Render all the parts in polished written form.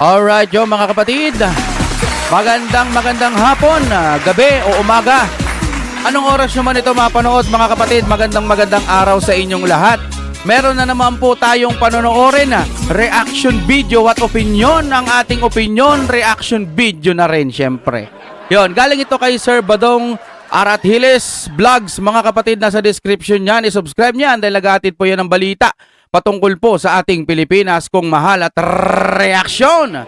Alright, yo mga kapatid. Magandang hapon, gabi o umaga. Anong oras nyo man ito mapanood mga kapatid? Magandang araw sa inyong lahat. Meron na naman po tayong panonoorin na reaction video at opinion. Ang ating opinion, reaction video na rin syempre. Yon, galing ito kay Sir Badong Arat Hiles Vlogs. Mga kapatid, nasa description niyan, i-subscribe niyan dahil nag-aatid po yan ng balita patungkol po sa ating Pilipinas kung mahal at reaksyon.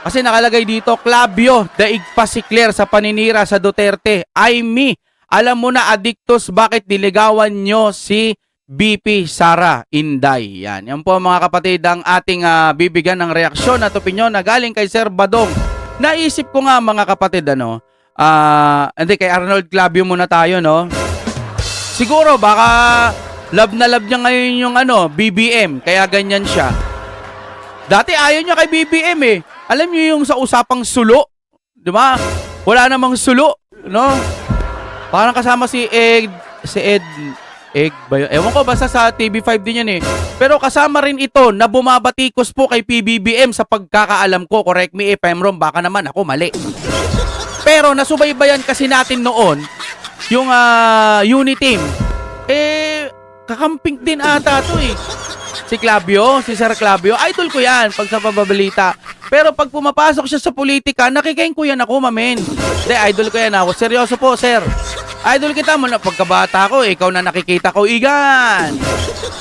Kasi nakalagay dito, Clavio, daig pa si Claire sa paninira sa Duterte. Ay me, alam mo na adiktos, bakit niligawan nyo si BP Sara Inday? Yan po mga kapatid ang ating bibigyan ng reaksyon at opinyon na galing kay Sir Badong. Naisip ko nga mga kapatid, hindi, kay Arnold Clavio muna tayo, no? Siguro baka love na love niya ngayon yung BBM, kaya ganyan siya. Dati ayaw niya kay BBM eh. Alam niyo yung sa usapang sulo, di ba? Wala namang sulo, no? Parang kasama si Ed ba yun? Ewan ko, basta sa TV5 din yan eh. Pero kasama rin ito na bumabatikos po kay PBBM sa pagkakaalam ko. Correct me if I'm wrong, baka naman ako mali. Pero nasubaybayan kasi natin noon yung Uniteam. Kakamping din ata to eh. Si Clavio, si Sir Clavio, idol ko yan pag sa pababalita. Pero pag pumapasok siya sa politika, nakikain ko yan ako, mamen. Hindi, idol ko yan ako. Seryoso po, sir. Idol kita mo na pagkabata ko, ikaw na nakikita ko, Igan.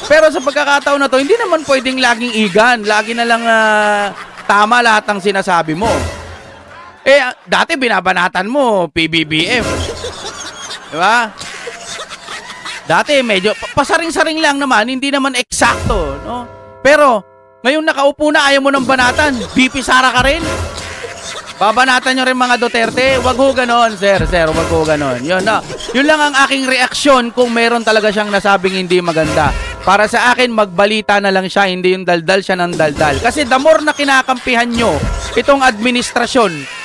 Pero sa pagkakataon na to, hindi naman pwedeng laging Igan. Lagi na lang tama lahat ng sinasabi mo. Dati binabanatan mo, PBBM. Diba? Dati medyo, pasaring-saring lang naman, hindi naman eksakto, no? Pero, ngayon nakaupo na, ayaw mo ng banatan, BP Sara ka rin? Babanatan nyo rin mga Duterte? Wag ho ganon, sir, wag ho ganon. Yun lang ang aking reaksyon kung meron talaga siyang nasabing hindi maganda. Para sa akin, magbalita na lang siya, hindi yung daldal siya ng daldal. Kasi the more na kinakampihan nyo itong administrasyon,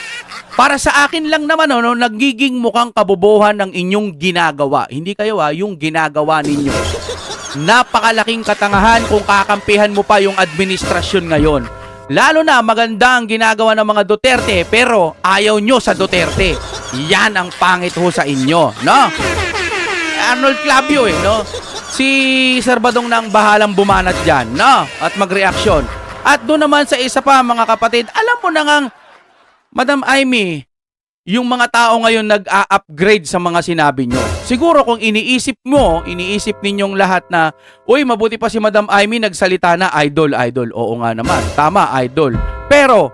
para sa akin lang naman, nagiging mukhang kabobohan ng inyong ginagawa. Hindi kayo yung ginagawa ninyo. Napakalaking katangahan kung kakampihan mo pa yung administrasyon ngayon. Lalo na maganda ang ginagawa ng mga Duterte pero ayaw nyo sa Duterte. Yan ang pangit ho sa inyo, no? Arnold Clavio no? Si Sir Badong na ang bahalang bumanat dyan, no? At magreaksyon. At doon naman sa isa pa mga kapatid, alam mo na ngang Madam Amy, yung mga tao ngayon nag-a-upgrade sa mga sinabi nyo. Siguro kung iniisip ninyong lahat na, uy, mabuti pa si Madam Amy nagsalita na, idol. Oo nga naman, tama, idol. Pero,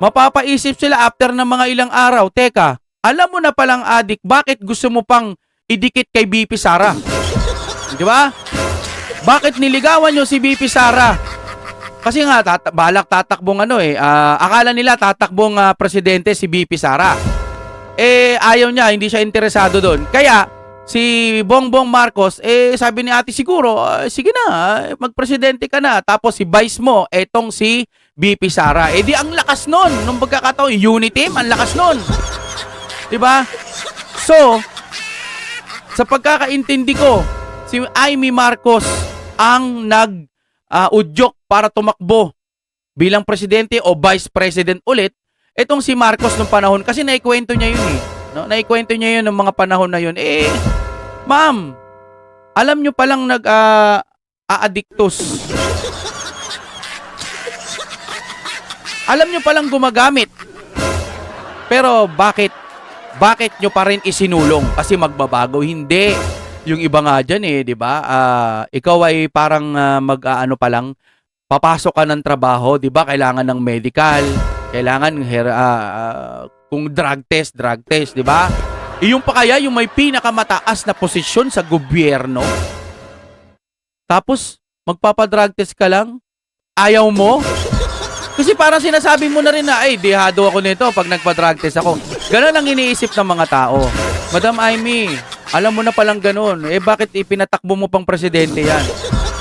mapapaisip sila after ng mga ilang araw, teka, alam mo na palang adik, bakit gusto mo pang idikit kay BP Sara? Di ba? Bakit niligawan nyo si BP Sara? Kasi nga, balak tatakbong akala nila tatakbong presidente si BP Sara. Ayaw niya, hindi siya interesado doon. Kaya, si Bongbong Marcos, sabi ni ate siguro, sige na, magpresidente ka na. Tapos si vice mo, etong si BP Sara. Di ang lakas nun. Nung pagkakataon, Uniteam, ang lakas nun. Diba? So, sa pagkakaintindi ko, si Amy Marcos ang udyok para tumakbo bilang presidente o vice president ulit. Itong si Marcos nung panahon, kasi naikwento niya yun no? Naikwento niya yun ng mga panahon na yun. Ma'am, alam nyo palang aadiktos. Alam nyo palang gumagamit. Pero bakit nyo pa rin isinulong? Kasi magbabago. Hindi. Yung iba nga dyan di ba? Ikaw ay parang pa lang, papasok ka ng trabaho, di ba? Kailangan ng medical, kailangan kung drug test, di ba? Yung pa kaya yung may pinakamataas na posisyon sa gobyerno. Tapos magpapa-drug test ka lang? Ayaw mo? Kasi parang sinasabi mo na rin na, dehado ako nito pag nagpa-drug test ako. Ganun ang iniisip ng mga tao. Madam Amy, alam mo na palang ganun. Bakit ipinatakbo mo pang presidente yan?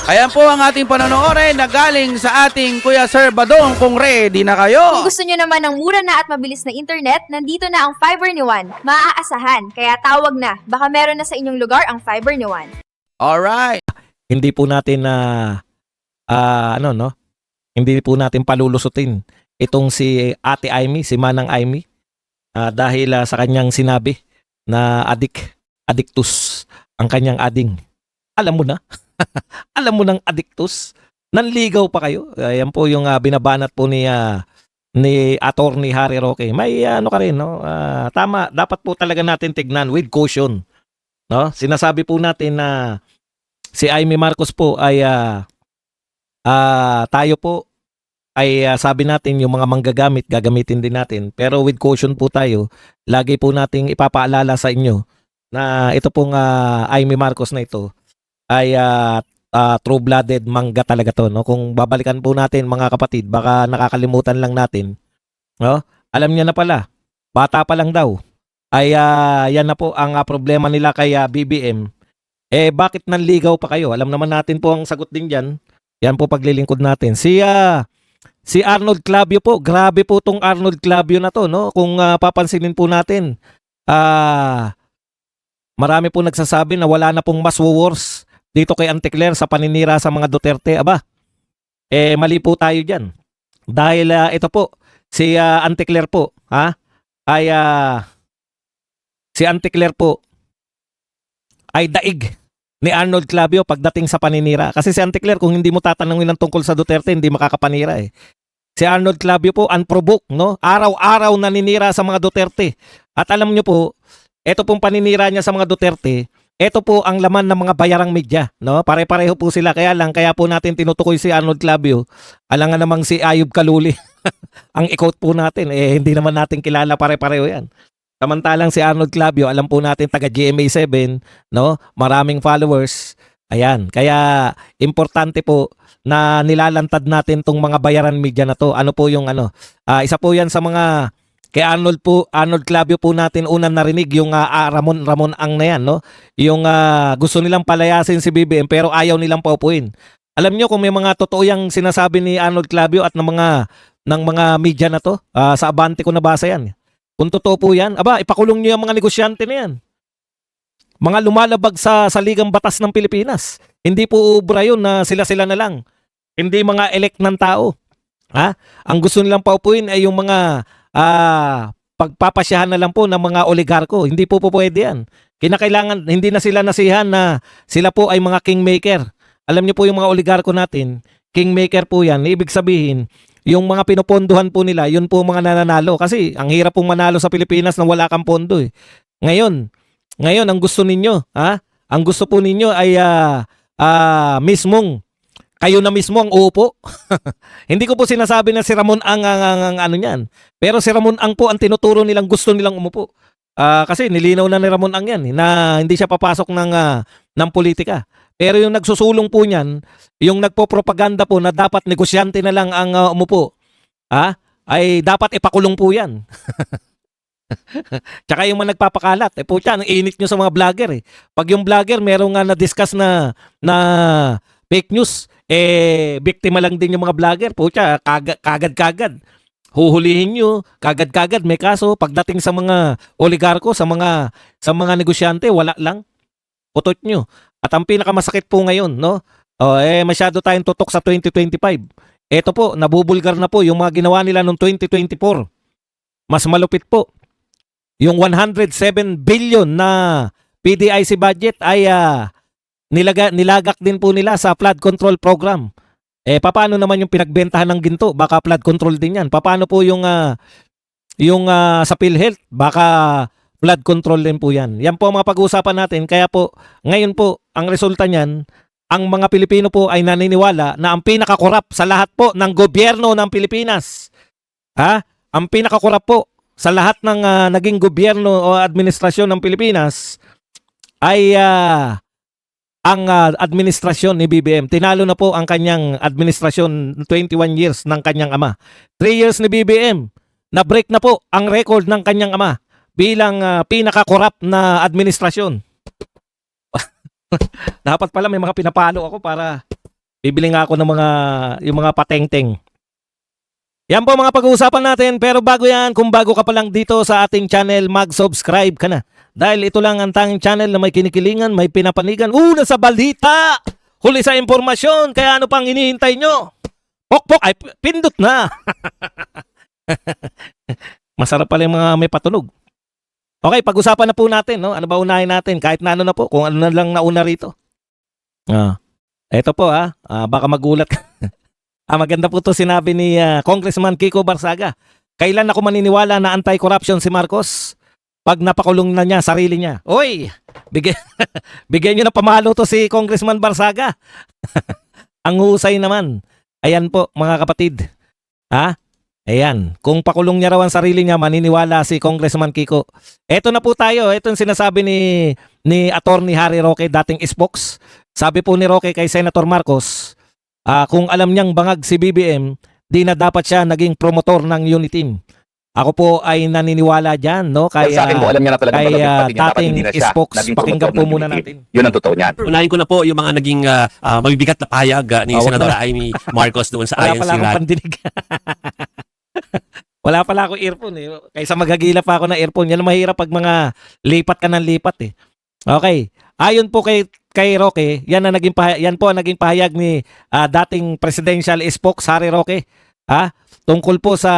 Ayan po ang ating panonoorin na galing sa ating Kuya Sir Badong. Kung ready na kayo. Kung gusto nyo naman ng mura na at mabilis na internet, nandito na ang Fiber ni Juan. Maaasahan, kaya tawag na. Baka meron na sa inyong lugar ang Fiber ni Juan. Alright. Hindi po natin hindi po natin palulusutin itong si Ate Amy, si Manang Amy, dahil sa kanyang sinabi na addictus ang kanyang ading. Alam mo na. Alam mo ng addictus. Nanligaw pa kayo. Yan po yung binabanat po ni Attorney Harry Roque. May ano ka rin, no? Tama, dapat po talaga natin tignan with caution. No? Sinasabi po natin na si Amy Marcos po ay tayo po ay sabi natin yung mga manggagamit, gagamitin din natin. Pero with caution po tayo, lagi po nating ipapaalala sa inyo na ito pong Amy Marcos na ito ay true-blooded mangga talaga to, no? Kung babalikan po natin mga kapatid, baka nakakalimutan lang natin, no? Alam niya na pala, bata pa lang daw. Ay yan na po ang problema nila kay BBM. Bakit nanligaw pa kayo? Alam naman natin po ang sagot din diyan. Yan po paglilingkod natin. Si Arnold Clavio po, grabe po tong Arnold Clavio na to, no? Kung papansinin po natin, marami po nagsasabi na wala na pong mas wars dito kay Auntie Claire sa paninira sa mga Duterte. Aba, mali po tayo dyan. Dahil ito po, si Auntie Claire po, si Auntie Claire po ay daig ni Arnold Clavio pagdating sa paninira. Kasi si Auntie Claire, kung hindi mo tatanungin ng tungkol sa Duterte, hindi makakapanira eh. Si Arnold Clavio po, unprovoked, no? Araw-araw naninira sa mga Duterte. At alam nyo po, ito pong paninira niya sa mga Duterte, ito po ang laman ng mga bayarang media, no? Pare-pareho po sila. Kaya po natin tinutukoy si Arnold Clavio. Alangan namang si Ayub Kaluli. Ang i-quote po natin, hindi naman natin kilala, pare-pareho yan. Samantalang si Arnold Clavio, alam po natin taga GMA7, no? Maraming followers. Ayan, kaya importante po na nilalantad natin tong mga bayaran media na to. Ano po yung isa po yan sa mga kay Arnold Clavio po natin unang narinig yung Ramon Ang na yan, no? Yung gusto nilang palayasin si BBM pero ayaw nilang paupuin. Alam nyo kung may mga totoo yung sinasabi ni Arnold Clavio at ng mga media na to, sa Abante ko nabasa yan. Kung totoo po yan, aba, ipakulong nyo yung mga negosyante na yan. Mga lumalabag sa saligang batas ng Pilipinas. Hindi po ubra yun na sila-sila na lang. Hindi mga elect ng tao. Ang gusto nilang paupuin ay yung mga pagpapasyahan na lang po ng mga oligarko. Hindi po pwede yan. Kinakailangan, hindi na sila nasihan na sila po ay mga kingmaker. Alam niyo po yung mga oligarko natin, kingmaker po yan. Ibig sabihin, yung mga pinopondohan po nila, yun po mga nananalo. Kasi ang hirap pong manalo sa Pilipinas na wala kang pondo eh. Ngayon, ang gusto ninyo, ang gusto po ninyo ay mismong, kayo na mismo ang uupo. Hindi ko po sinasabi na si Ramon ang ano niyan. Pero si Ramon Ang po ang tinuturo nilang gusto nilang umupo. Kasi nilinaw na ni Ramon Ang yan, na hindi siya papasok ng politika. Pero yung nagsusulong po niyan, yung nagpo-propaganda po na dapat negosyante na lang ang umupo, ay dapat ipakulong po yan. Tsaka yung mga nagpapakalat, po siya, ang init nyo sa mga vlogger eh. Pag yung vlogger merong na-discuss na fake news, biktima lang din yung mga vlogger, po siya, kagad-kagad. Huhulihin nyo, kagad-kagad, may kaso. Pagdating sa mga oligarko, sa mga negosyante, wala lang. Putot nyo. At ang pinakamasakit po ngayon, no? Masyado tayong tutok sa 2025. Ito po, nabubulgar na po yung mga ginawa nila noong 2024. Mas malupit po. Yung 107 billion na PDIC budget ay nilagak din po nila sa flood control program. Paano naman yung pinagbentahan ng ginto? Baka flood control din yan. Paano po yung sa PhilHealth? Baka flood control din po yan. Yan po ang mga pag-uusapan natin. Kaya po, ngayon po, ang resulta niyan, ang mga Pilipino po ay naniniwala na ang pinakakorap sa lahat po ng gobyerno ng Pilipinas. Ang pinakakorap po sa lahat ng naging gobyerno o administrasyon ng Pilipinas ay ang administrasyon ni BBM. Tinalo na po ang kanyang administrasyon 21 years ng kanyang ama. 3 years ni BBM, na-break na po ang record ng kanyang ama bilang pinaka-corrupt na administrasyon. Dapat pala may mga pinapalo ako para bibili nga ako ng yung mga patengteng. Yan po mga pag-uusapan natin, pero bago yan, kung bago ka pa lang dito sa ating channel, mag-subscribe ka na. Dahil ito lang ang tanging channel na may kinikilingan, may pinapanigan, una sa balita, huli sa impormasyon, kaya ano pang hinihintay nyo? Pok-pok, ay pindot na. Masarap pala yung mga may patunog. Okay, pag-usapan na po natin, no? Ano ba unahin natin? Kahit na ano na po, kung ano na lang nauna rito. Eto po baka magulat. Maganda po to sinabi ni Congressman Kiko Barsaga. Kailan ako maniniwala na anti-corruption si Marcos? Pag napakulong na niya, sarili niya. Oy, bigyan niyo na pamalo to si Congressman Barsaga. Ang husay naman. Ayan po, mga kapatid. Ayan, kung pakulong niya raw ang sarili niya, maniniwala si Congressman Kiko. Eto na po tayo, eto yung sinasabi ni Attorney Harry Roque, dating Spox. Sabi po ni Roque kay Senator Marcos, kung alam niyang bangag si BBM, di na dapat siya naging promotor ng Uniteam. Ako po ay naniniwala dyan, no? Kaya, sa akin po, alam niya na talaga kay dapat dating hindi na siya Spox, naging pakinggan po promotor ng muna Unity. natin. Yun ang totoo niyan. Unahin ko na po yung mga naging mabibigat na pahayag ni Wag Senador na. Amy Marcos doon sa Wala INC pala akong rally. pandinig. Wala pala ako earphone eh. Kaysa maghagila pa ako ng earphone. Yan ang mahirap pag mga lipat ka ng lipat eh. Okay. Ayon po kay Roque, yan po ang naging pahayag ni dating presidential spokes Harry Roque. Tungkol po sa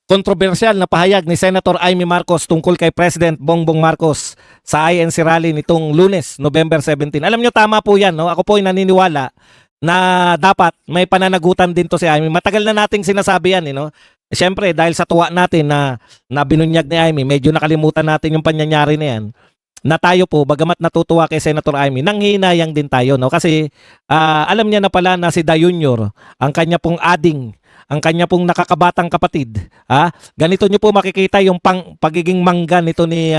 kontrobersyal na pahayag ni Senator Amy Marcos tungkol kay President Bongbong Marcos sa INC rally nitong Lunes, November 17. Alam nyo, tama po yan. No? Ako po ay naniniwala na dapat may pananagutan din to si Amy. Matagal na nating sinasabi yan. No? Siyempre, dahil sa tuwa natin na binunyag ni Amy, medyo nakalimutan natin yung panyanyari na yan, na tayo po, bagamat natutuwa kay Senator Amy, nanghinayang din tayo. No? Kasi alam niya na pala na si Da Junior, ang kanya pong ading, ang kanya pong nakakabatang kapatid. Ganito nyo po makikita yung pagiging mangga nito ni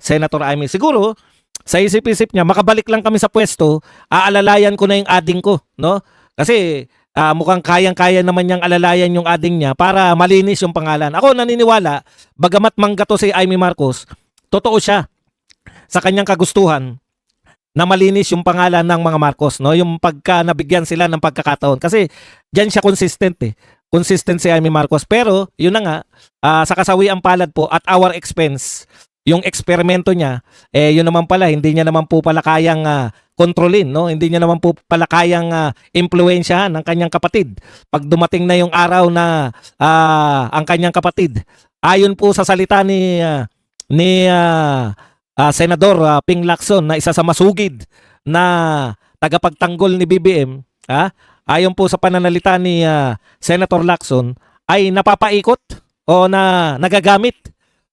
Senator Amy. Siguro, sa isip-isip niya, makabalik lang kami sa pwesto, aalalayan ko na yung ading ko. No? Kasi mukhang kayang-kaya naman niyang alalayan yung ading niya para malinis yung pangalan. Ako naniniwala, bagamat mangga to si Amy Marcos, totoo siya sa kanyang kagustuhan na malinis yung pangalan ng mga Marcos, no? Yung pagka nabigyan sila ng pagkakataon. Kasi diyan siya consistent eh. Consistent si Amy Marcos. Pero, yun na nga, sa kasawiang palad po, at our expense, yung eksperimento niya, yun naman pala, hindi niya naman po pala kayang kontrolin, no? Hindi niya naman po pala kayang impluwensyahan ng kanyang kapatid. Pag dumating na yung araw na ang kanyang kapatid, ayon po sa salita ni Senador Ping Lacson na isa sa masugid na tagapagtanggol ni BBM, ayon po sa pananalita ni Senator Lacson, ay napapaikot o na nagagamit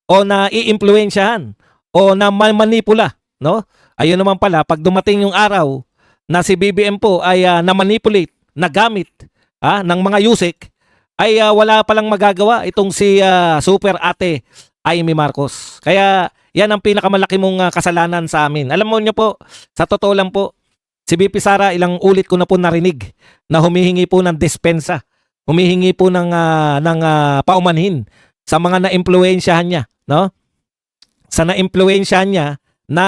o na iimpluwensyahan o na manipula, no? Ayun naman pala, pag dumating yung araw na si BBM po ay na-manipulate, nagamit ng mga yusik, ay wala palang magagawa itong si Super Ate Amy Marcos. Kaya yan ang pinakamalaki mong kasalanan sa amin. Alam mo nyo po, sa totoo lang po, si BP Sara ilang ulit ko na po narinig na humihingi po ng dispensa. Humihingi po ng paumanhin sa mga na-impluwensyahan niya. No? Sa na-impluwensyahan niya na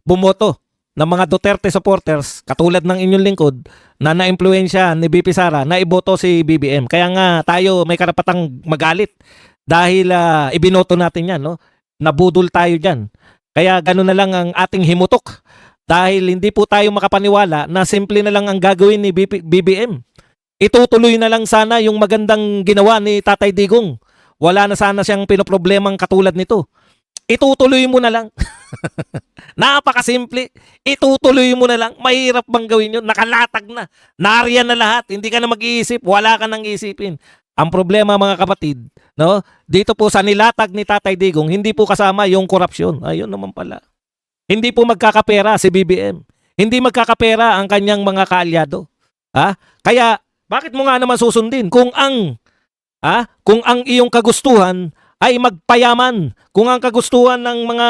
bumoto ng mga Duterte supporters, katulad ng inyong lingkod, na na-impluwensyahan ni BP Sara na iboto si BBM. Kaya nga tayo may karapatang magalit dahil ibinoto natin yan. No? Nabudol tayo dyan. Kaya gano'n na lang ang ating himutok dahil hindi po tayo makapaniwala na simple na lang ang gagawin ni BBM. Itutuloy na lang sana yung magandang ginawa ni Tatay Digong. Wala na sana siyang pinoproblemang katulad nito. Itutuloy mo na lang. Napakasimple. Itutuloy mo na lang. Mahirap bang gawin yun? Nakalatag na. Nariyan na lahat. Hindi ka na mag-iisip. Wala ka nang isipin. Ang problema mga kapatid, no? Dito po sa nilatag ni Tatay Digong, hindi po kasama yung korupsyon. Ayun naman pala. Hindi po magkakapera si BBM. Hindi magkakapera ang kanyang mga kaalyado. Kaya bakit mo nga naman susundin kung ang iyong kagustuhan ay magpayaman, kung ang kagustuhan ng mga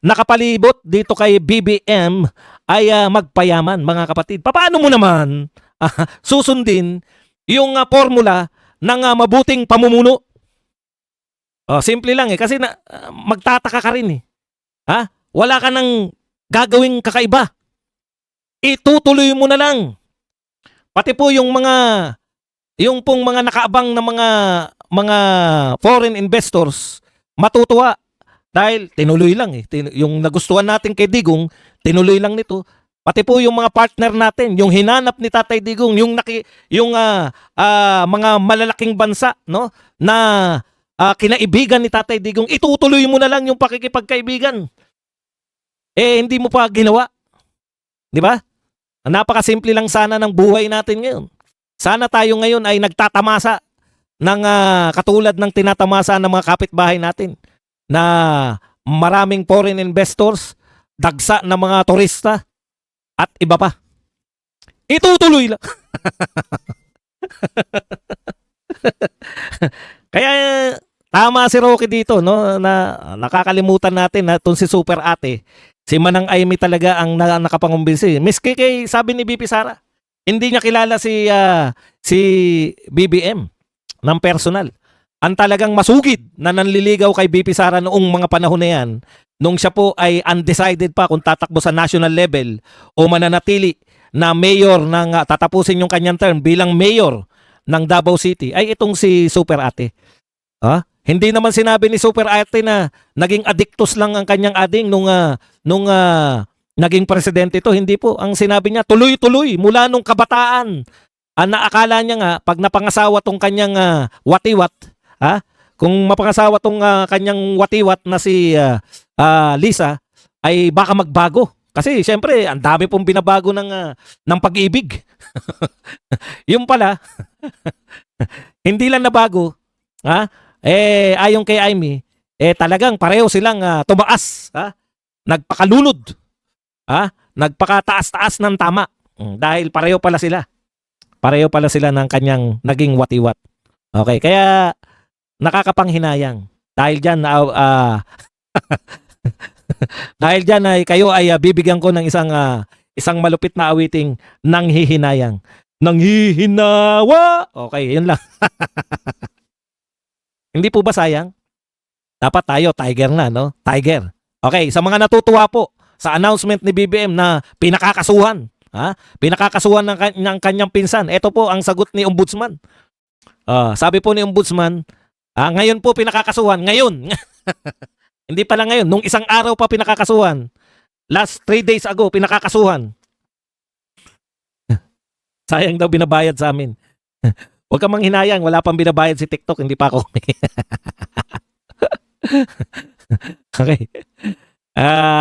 nakapalibot dito kay BBM ay magpayaman, mga kapatid. Paano mo naman susundin yung formula ng mabuting pamumuno? Simple lang kasi magtataka ka rin eh. Wala ka nang gagawing kakaiba. Itutuloy mo na lang. Pati po yung pong mga nakaabang na mga foreign investors matutuwa dahil tinuloy lang eh. Yung nagustuhan natin kay Digong, tinuloy lang nito. Pati po yung mga partner natin, yung hinanap ni Tatay Digong, mga malalaking bansa, no, na kinaibigan ni Tatay Digong, itutuloy mo na lang yung pakikipagkaibigan. Hindi mo pa ginawa. Di ba? Napakasimple lang sana ng buhay natin ngayon. Sana tayo ngayon ay nagtatamasa ng katulad ng tinatamasa ng mga kapitbahay natin na maraming foreign investors, dagsa ng mga turista at iba pa. Itutuloy lang. Kaya tama si Rocky dito, no, na nakakalimutan natin na itong si Super Ate, si Manang Aimee talaga ang nakapangumbinsi. Miski kay sabi ni BP Sara, hindi niya kilala si BBM ng personal. Ang talagang masugid na nanliligaw kay BP Sara noong mga panahon na yan, nung siya po ay undecided pa kung tatakbo sa national level o mananatili na mayor ng tatapusin yung kanyang term bilang mayor ng Davao City, ay itong si Super Ate. Hindi naman sinabi ni Super Ate na naging addictus lang ang kanyang ading nung naging presidente ito. Hindi po. Ang sinabi niya, tuloy-tuloy mula nung kabataan. Ang naakala niya nga, pag napangasawa tong kanyang watiwat, kung mapangasawa tong kanyang watiwat na si Lisa, ay baka magbago. Kasi siyempre, ang dami pong binabago ng pag-ibig. Yung pala, hindi lang nabago, ayon kay Aimee, talagang pareho silang tumaas, nagpakalunod, nagpakataas-taas ng tama. Dahil pareho pala sila. Pareho pala sila ng kanyang naging watiwat. Okay, kaya nakakapanghinayang. Dahil dyan, dahil dyan ay kayo ay bibigyan ko ng isang malupit na awiting nanghihinayang. Nanghihinawa! Okay, yun lang. Hindi po ba sayang? Dapat tayo, tiger na, no? Tiger. Okay, sa mga natutuwa po sa announcement ni BBM na pinakakasuhan, pinakakasuhan ng kanyang pinsan, ito po ang sagot ni Ombudsman. Sabi po ni Ombudsman, ngayon po pinakakasuhan, ngayon. Hindi pala ngayon, nung isang araw pa pinakakasuhan. Last 3 days ago, pinakakasuhan. Sayang daw binabayad sa amin. Huwag kang manghinayang, wala pang binabayad si TikTok, hindi pa ako. Okay.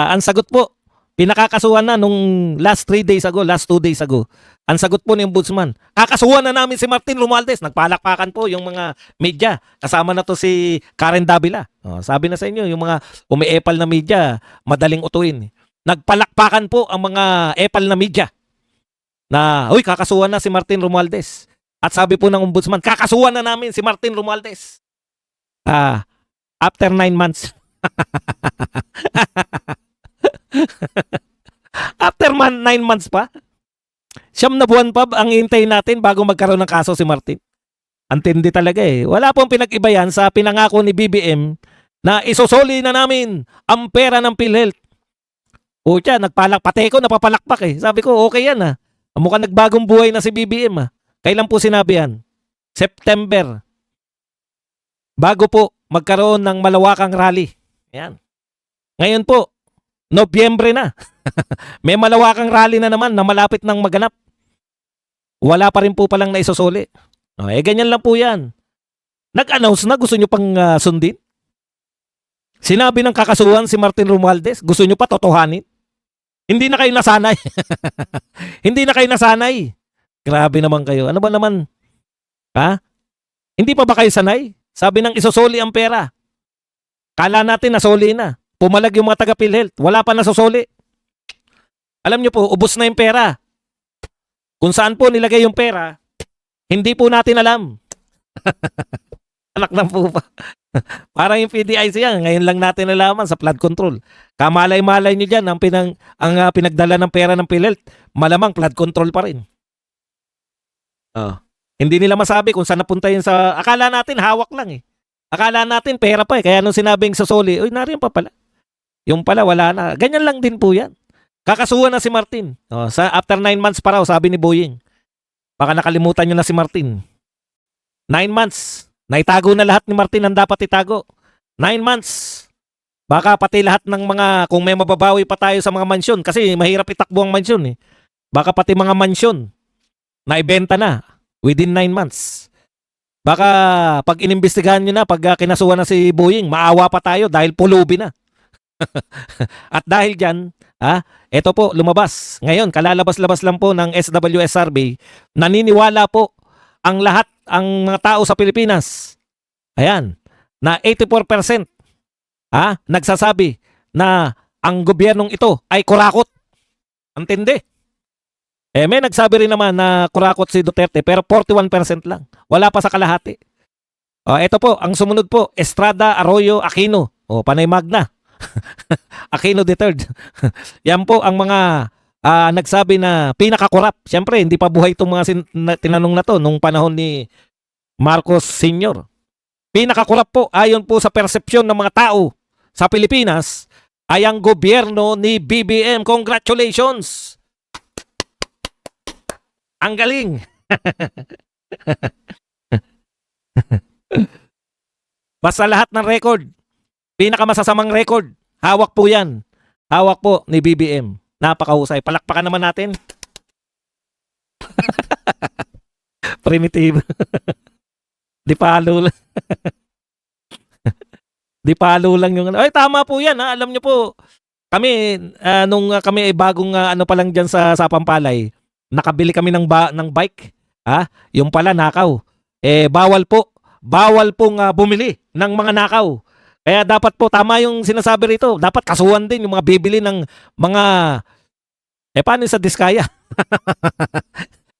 Ang sagot po, pinakakasuhan na nung last 3 days ago, last 2 days ago. Ang sagot po ni Ombudsman, kakasuhan na namin si Martin Romualdez. Nagpalakpakan po yung mga media. Kasama na to si Karen Davila. Sabi na sa inyo, yung mga umiepal na media, madaling utuin. Nagpalakpakan po ang mga epal na media na, uy, kakasuhan na si Martin Romualdez. At sabi po ng Ombudsman, kakasuhan na namin si Martin Romualdez. After 9 months. After 9 months pa? 9 na buwan pa ang hintayin natin bago magkaroon ng kaso si Martin. Antindi talaga eh. Wala pong pinag-iba yan sa pinangako ni BBM na isusoli na namin ang pera ng PhilHealth. O siya, pati ko napapalakpak eh. Sabi ko, okay yan . Mukhang nagbagong buhay na si BBM . Kailan po sinabi yan? September. Bago po magkaroon ng malawakang rally. Yan. Ngayon po, Nobyembre na. May malawakang rally na naman na malapit ng maganap. Wala pa rin po palang naisusuli. Ganyan lang po yan. Nag-announce na, gusto nyo pang sundin? Sinabi ng kakasuhan si Martin Romualdez, gusto nyo pa totohanin? Hindi na kayo nasanay. Hindi na kayo nasanay. Grabe naman kayo. Ano ba naman? Hindi pa ba kayo sanay? Sabi ng isusoli ang pera. Kala natin nasoli na. Pumalag yung mga taga-PhilHealth. Wala pa nasusoli. Alam nyo po, ubos na yung pera. Kung saan po nilagay yung pera, hindi po natin alam. Anak ng pupa. Parang yung PDIC yan. Ngayon lang natin nalaman sa flood control. Kamalay-malay nyo dyan ang pinagdala ng pera ng PhilHealth. Malamang flood control pa rin. Hindi nila masabi kung saan napunta yun sa... Akala natin hawak lang eh. Akala natin pera pa eh. Kaya nung sinabing sasoli, uy, nariyan pa pala. Yung pala wala na. Ganyan lang din po yan. Kakasuhan na si Martin. After 9 months pa raw, sabi ni Boying. Baka nakalimutan nyo na si Martin. 9 months. Naitago na lahat ni Martin ang dapat itago. 9 months. Baka pati lahat ng mga, kung may mababawi pa tayo sa mga mansyon, kasi mahirap itakbo ang mansyon eh. Baka pati mga mansyon na ibenta na within 9 months. Baka pag inimbestigahan nyo na, pag kinasuhan na si Boeing, maawa pa tayo dahil pulubi na. At dahil dyan, eto po, lumabas. Ngayon, kalalabas-labas lang po ng SWS survey, naniniwala po ang lahat, ang mga tao sa Pilipinas, ayan, na 84% nagsasabi na ang gobyernong ito ay kurakot. Ang tindi. May nagsabi rin naman na kurakot si Duterte pero 41% lang. Wala pa sa kalahati. Ito po, ang sumunod po, Estrada, Arroyo, Aquino. Panay Magna. Aquino III. Yan po ang mga nagsabi na pinakakorap. Siyempre, hindi pa buhay itong mga tinanong na to nung panahon ni Marcos Sr. Pinakakorap po, ayon po sa persepsyon ng mga tao sa Pilipinas, ay ang gobyerno ni BBM. Congratulations! Ang galing! Basta lahat ng record, pinakamasasamang record, hawak po yan. Hawak po ni BBM. Napakahusay. Palakpakan naman natin. Primitive. Di palo lang. Di palo lang yung... Ay, tama po yan. Alam nyo po, kami, nung kami ay bagong ano pa lang dyan sa Pampalay, nakabili kami ng bike. Yung pala nakaw. Bawal po. Bawal pong bumili ng mga nakaw. Kaya dapat po, tama yung sinasabi rito, dapat kasuhan din yung mga bibili ng mga, paano sa Diskaya?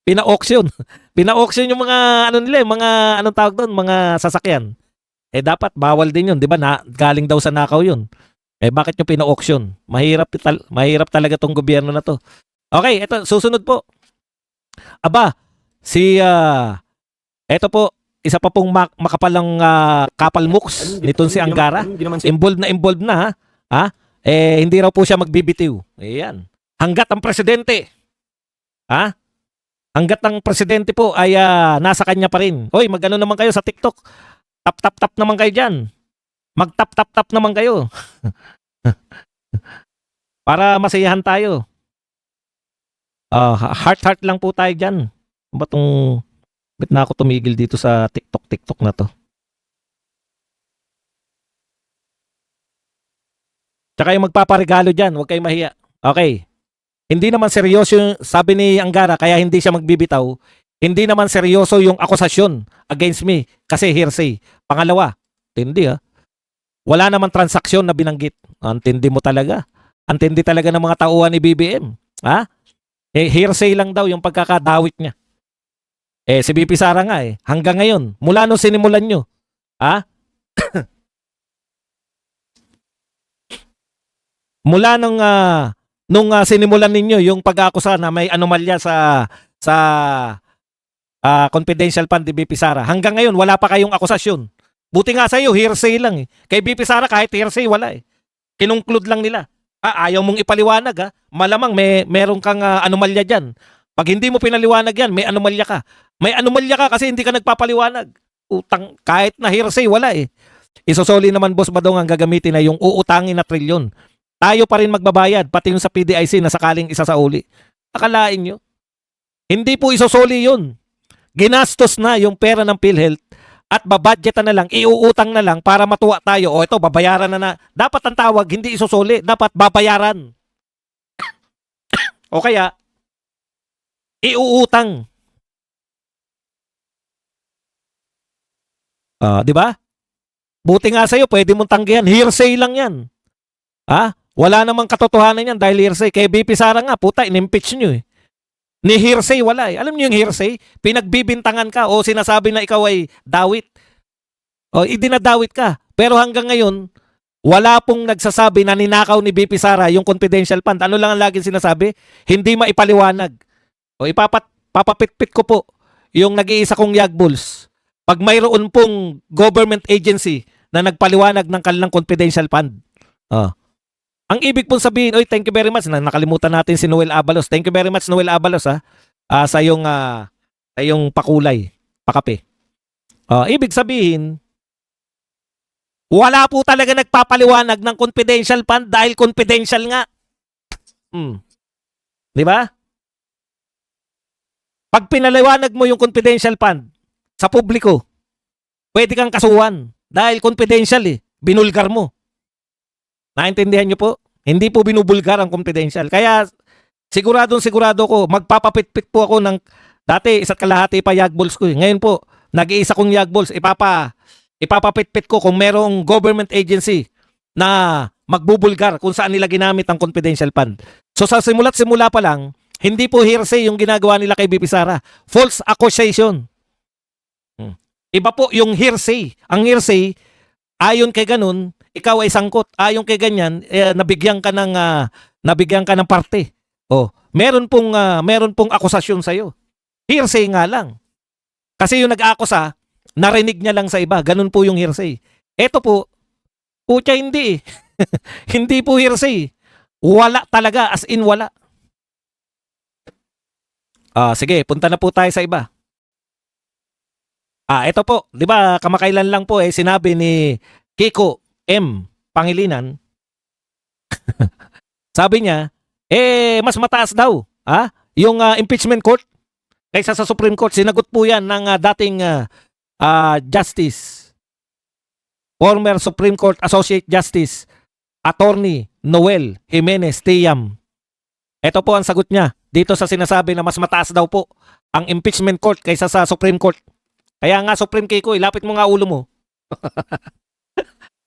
Pina-auction. Pina-auction yung mga, ano nila, mga, anong tawag doon, mga sasakyan. Dapat, bawal din yun, di ba? Galing daw sa nakaw yun. Bakit nyo pina-auction? Mahirap talaga tong gobyerno na to. Okay, ito, susunod po. Aba, ito po, isa pa pong makapalang kapal mooks nitong si Angara. Involved na ha. Hindi raw po siya magbibitiw. Ayan. Hanggat ang presidente po ay nasa kanya pa rin. Hoy, magano naman kayo sa TikTok. Tap naman kayo diyan. Mag-tap naman kayo. Para masayahan tayo. Heart lang po tayo diyan. Batong ba't na ako tumigil dito sa TikTok na to? Tsaka yung magpaparegalo dyan, huwag kayong mahiya. Okay. Hindi naman seryoso, sabi ni Angara, kaya hindi siya magbibitaw. Hindi naman seryoso yung akusasyon against me kasi hearsay. Pangalawa, tindi wala naman transaksyon na binanggit. Antindi mo talaga. Antindi talaga ng mga tauhan ni BBM. Hearsay lang daw yung pagkakadawit niya. Si BP Sara nga hanggang ngayon, mula nung sinimulan nyo, mula nung sinimulan ninyo yung pag-aakusa na may anomalya sa confidential fund ni BP Sara, hanggang ngayon wala pa kayong akusasyon. Buti nga sa'yo, hearsay lang Kay BP Sara kahit hearsay wala Kinungklud lang nila. Ayaw mong ipaliwanag malamang meron kang anomalya dyan. Pag hindi mo pinaliwanag yan, may anomalya ka. May anomalya ka kasi hindi ka nagpapaliwanag. Utang, kahit na hearsay, wala Isosoli naman, Boss Badong, ang gagamitin na yung uutangin na trilyon. Tayo pa rin magbabayad, pati yung sa PDIC na sakaling isa sa uli. Akalain nyo? Hindi po isosoli yun. Ginastos na yung pera ng PhilHealth at babadgetan na lang, iuutang na lang para matuwa tayo. Ito, babayaran na. Dapat ang tawag, hindi isosoli. Dapat babayaran. O kaya, iuutang. Di ba? Buti nga sa'yo, pwede mong tanggihan. Hearsay lang yan. Wala namang katotohanan yan dahil hearsay. Kay BP Sara nga, puta, in-impeach nyo Ni hearsay, wala Alam nyo yung hearsay? Pinagbibintangan ka o sinasabi na ikaw ay dawit. O, idinadawit ka. Pero hanggang ngayon, wala pong nagsasabi na ninakaw ni BP Sara yung confidential fund. Ano lang ang laging sinasabi? Hindi maipaliwanag. O papapitpit ko po yung nag-iisa kong Yagbuls. Pag mayroon pong government agency na nagpaliwanag ng kanilang confidential fund. Ang ibig pong sabihin, thank you very much. Nakalimutan natin si Noel Abalos. Thank you very much, Noel Abalos sa yung pakulay, pakape. Ibig sabihin, Wala po talaga nagpapaliwanag ng confidential fund dahil confidential nga. Di ba? Pag pinaliwanag mo yung confidential fund sa publiko, pwede kang kasuhan dahil confidential eh. Binulgar mo. Naintindihan nyo po? Hindi po binubulgar ang confidential. Kaya sigurado ko, magpapapitpit po ako ng dati isa't kalahati pa yagballs ko eh. Ngayon po, nag-iisa kong yagballs. Ipapapitpit ko kung merong government agency na magbubulgar kung saan nila ginamit ang confidential fund. So sa simula't simula pa lang, hindi po hearsay yung ginagawa nila kay BP Sara. False accusation. Iba po yung hearsay. Ang hearsay, ayon kay ganun, ikaw ay sangkot. Ayon kay ganyan, nabigyan ka ng parte. Oh, meron pong akusasyon sa iyo. Hearsay nga lang. Kasi yung nag-akusa, narinig niya lang sa iba. Ganun po yung hearsay. Ito po, putya hindi eh. Hindi po hearsay. Wala talaga, as in wala. Sige, punta na po tayo sa iba. Ito po, 'di ba, kamakailan lang po sinabi ni Kiko M. Pangilinan. Sabi niya, mas mataas daw, yung impeachment court kaysa sa Supreme Court. Sinagot po 'yan ng dating Justice, former Supreme Court Associate Justice Attorney Noel Jimenez Tiam. Ito po ang sagot niya dito sa sinasabi na mas mataas daw po ang impeachment court kaysa sa Supreme Court. Kaya nga Supreme Kiko, ilapit mo nga ulo mo.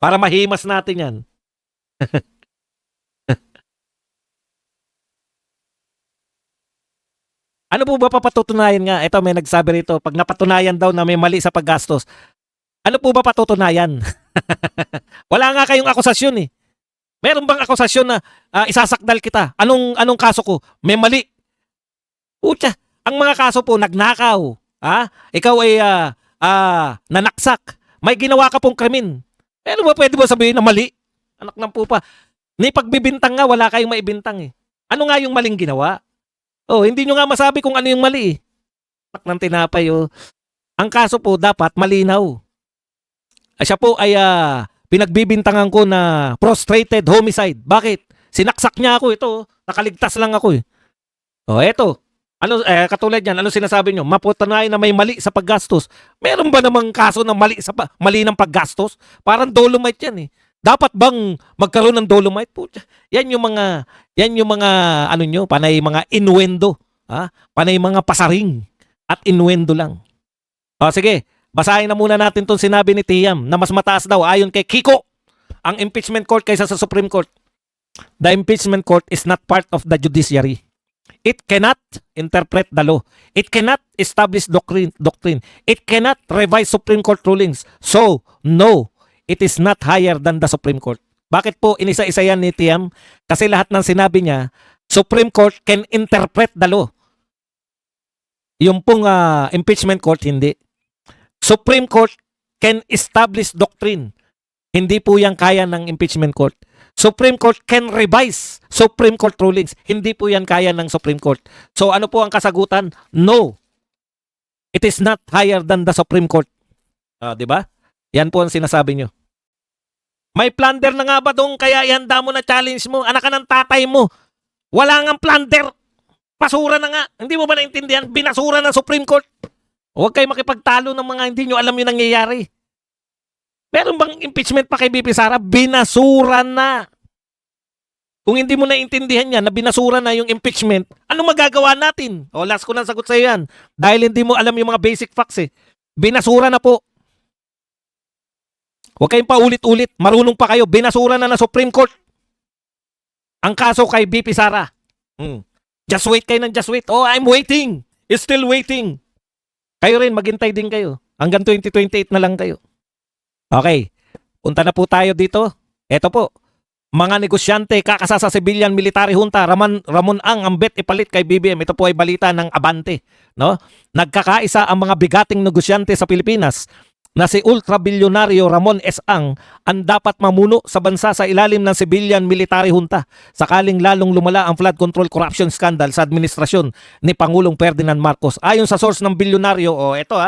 Para mahimas natin yan. Ano po ba papatutunayan nga? Ito may nagsabi rito, pag napatunayan daw na may mali sa paggastos, ano po ba patutunayan? Wala nga kayong akusasyon eh. Meron bang akusasyon na isasakdal kita? Anong kaso ko? May mali. Pucha, ang mga kaso po, nagnakaw. Ikaw ay nanaksak. May ginawa ka pong krimen. Ano ba pwede mo sabihin na mali? Anak ng pupa. Ni pagbibintang nga, wala kayong maibintang eh. Ano nga yung maling ginawa? Hindi nyo nga masabi kung ano yung mali eh. Anak ng tinapay oh. Ang kaso po dapat malinaw. Siya po ay pinagbibintangan ko na prostrated homicide. Bakit? Sinaksak niya ako ito. Nakaligtas lang ako eh. Eto. Katulad yan, ano sinasabi nyo? Mapatunayan na may mali sa paggastos. Meron ba namang kaso na mali ng paggastos? Parang dolomite yan eh. Dapat bang magkaroon ng dolomite? Pucha. Yan yung mga ano nyo, panay mga innuendo. Panay mga pasaring at innuendo lang. Sige, basahin na muna natin itong sinabi ni Tiam na mas mataas daw ayon kay Kiko ang impeachment court kaysa sa Supreme Court. The impeachment court is not part of the judiciary. It cannot interpret the law. It cannot establish doctrine. It cannot revise Supreme Court rulings. So, no, it is not higher than the Supreme Court. Bakit po inisa-isa yan ni Tiam? Kasi lahat ng sinabi niya, Supreme Court can interpret the law. Yung pong impeachment court, hindi. Supreme Court can establish doctrine. Hindi po yan kaya ng impeachment court. Supreme Court can revise Supreme Court rulings. Hindi po yan kaya ng Supreme Court. So ano po ang kasagutan? No. It is not higher than the Supreme Court. Di ba? Yan po ang sinasabi nyo. May plunder na nga ba doon kaya ihanda mo na challenge mo? Anak ka ng tatay mo. Wala nga plunder. Basura na nga. Hindi mo ba naintindihan? Binasura ng Supreme Court. Huwag kayo makipagtalo ng mga hindi nyo alam yung nangyayari. Meron bang impeachment pa kay BP Sara? Binasura na. Kung hindi mo naintindihan yan na binasura na yung impeachment, ano magagawa natin? Last ko na sagot sa iyo yan. Dahil hindi mo alam yung mga basic facts eh. Binasura na po. Huwag kayong paulit-ulit. Marunong pa kayo. Binasura na Supreme Court ang kaso kay BP Sara. Just wait kayo ng just wait. I'm waiting. Still waiting. Kayo rin, maghintay din kayo. Hanggang 2028 na lang kayo. Okay, punta na po tayo dito. Ito po, mga negosyante kakasa sa civilian military junta, Ramon Ang ambet ipalit kay BBM. Ito po ay balita ng Abante. No? Nagkakaisa ang mga bigating negosyante sa Pilipinas na si ultra-bilyonaryo Ramon S. Ang dapat mamuno sa bansa sa ilalim ng civilian military junta sakaling lalong lumala ang flood control corruption scandal sa administrasyon ni Pangulong Ferdinand Marcos. Ayon sa source ng bilyonaryo, ito